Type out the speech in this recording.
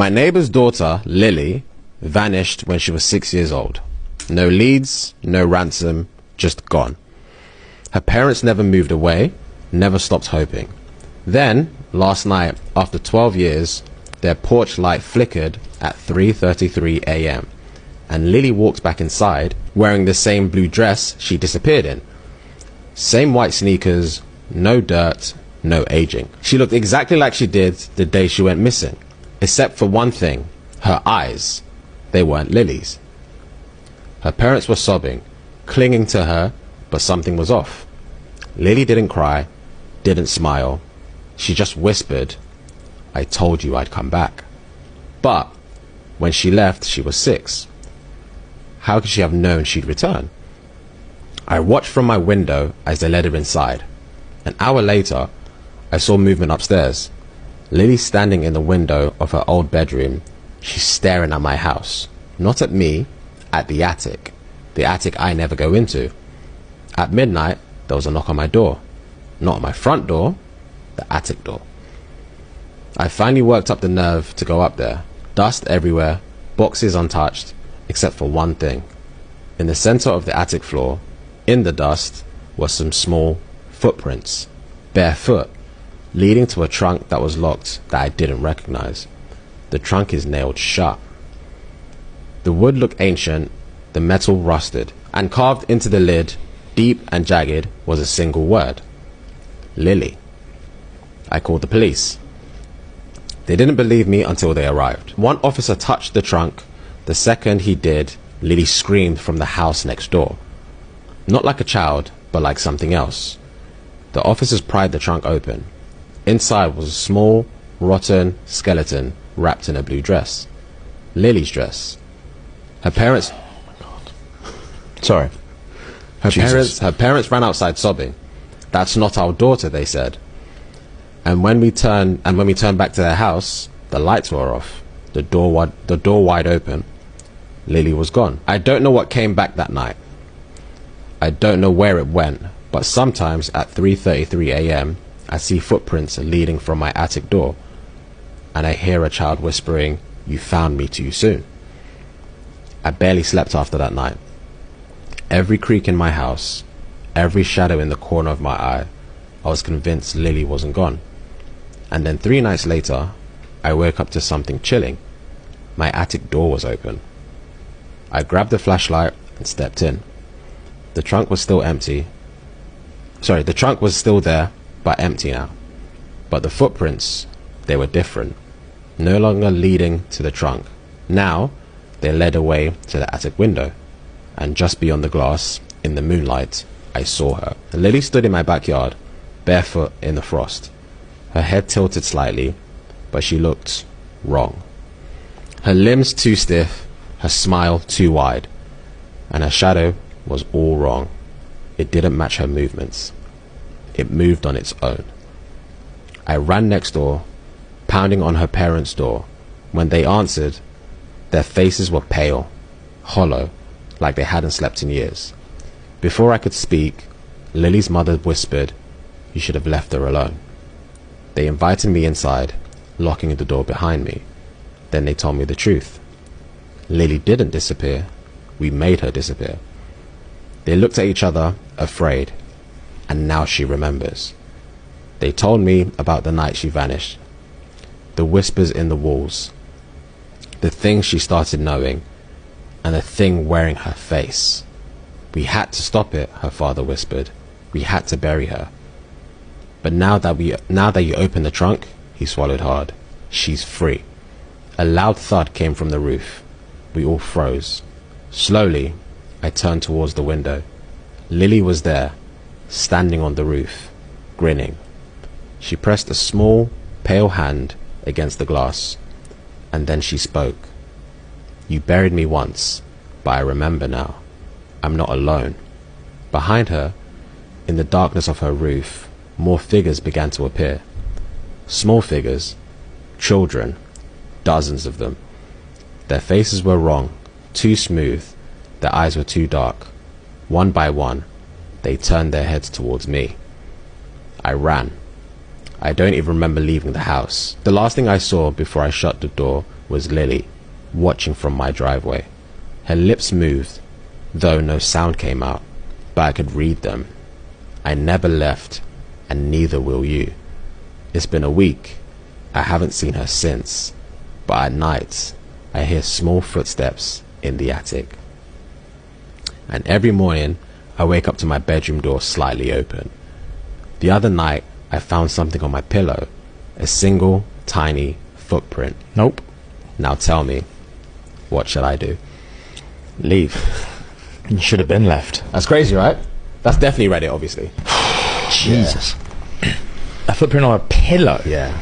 My neighbor's daughter, Lily, vanished when she was 6 years old. No leads, no ransom, just gone. Her parents never moved away, never stopped hoping. Then, last night, after 12 years, their porch light flickered at 3:33 a.m. and Lily walked back inside wearing the same blue dress she disappeared in. Same white sneakers, no dirt, no aging. She looked exactly like she did the day she went missing, except for one thing, her eyes. They weren't Lily's. Her parents were sobbing, clinging to her, but something was off. Lily didn't cry, didn't smile. She just whispered, "I told you I'd come back." But when she left, she was 6. How could she have known she'd return? I watched from my window as they led her inside. An hour later, I saw movement upstairs. Lily standing in the window of her old bedroom. She's staring at my house. Not at me, at the attic. The attic I never go into. At midnight, there was a knock on my door. Not on my front door, the attic door. I finally worked up the nerve to go up there. Dust everywhere, boxes untouched, except for one thing. In the center of the attic floor, in the dust, were some small footprints, barefoot, leading to a trunk that was locked that I didn't recognize. The trunk is nailed shut. The wood looked ancient, the metal rusted, and carved into the lid, deep and jagged, was a single word. Lily. I called the police. They didn't believe me until they arrived. One officer touched the trunk. The second he did, Lily screamed from the house next door. Not like a child, but like something else. The officers pried the trunk open. Inside was a small, rotten skeleton wrapped in a blue dress. Lily's dress. Her parents... Sorry. Her parents ran outside sobbing. "That's not our daughter," they said. And when we turned back to their house, the lights were off, the door wide open. Lily was gone. I don't know what came back that night. I don't know where it went, but sometimes at 3:33 a.m. I see footprints leading from my attic door, and I hear a child whispering, "You found me too soon." I barely slept after that night. Every creak in my house, every shadow in the corner of my eye, I was convinced Lily wasn't gone. And then 3 nights later, I woke up to something chilling. My attic door was open. I grabbed a flashlight and stepped in. The trunk was still empty. Sorry, the trunk was still there, but empty now. But the footprints, they were different. No longer leading to the trunk. Now, they led away to the attic window. And just beyond the glass, in the moonlight, I saw her. Lily stood in my backyard, barefoot in the frost. Her head tilted slightly, but she looked wrong. Her limbs too stiff, her smile too wide, and her shadow was all wrong. It didn't match her movements. It moved on its own. I ran next door, pounding on her parents' door. When they answered, their faces were pale, hollow, like they hadn't slept in years. Before I could speak, Lily's mother whispered, "You should have left her alone." They invited me inside, locking the door behind me. Then they told me the truth. Lily didn't disappear. We made her disappear. They looked at each other, afraid, and now she remembers. They told me about the night she vanished, the whispers in the walls, the things she started knowing, and the thing wearing her face. "We had to stop it," her father whispered. "We had to bury her." But now that you open the trunk, he swallowed hard. She's free. A loud thud came from the roof. We all froze. Slowly, I turned towards the window. Lily was there, standing on the roof, grinning. She pressed a small, pale hand against the glass, and then she spoke. "You buried me once, but I remember now. I'm not alone." Behind her, in the darkness of her roof, more figures began to appear. Small figures, children, dozens of them. Their faces were wrong, too smooth, their eyes were too dark. One by one, they turned their heads towards me. I ran. I don't even remember leaving the house. The last thing I saw before I shut the door was Lily, watching from my driveway. Her lips moved, though no sound came out, but I could read them. I never left, and neither will you. It's been a week. I haven't seen her since, but at night I hear small footsteps in the attic. And every morning I wake up to my bedroom door slightly open. The other night I found something on my pillow, a single tiny footprint. Nope. Now tell me, what should I do? Leave. You should have been left. That's crazy, right? That's definitely Reddit, obviously. Jesus. A footprint on a pillow. Yeah.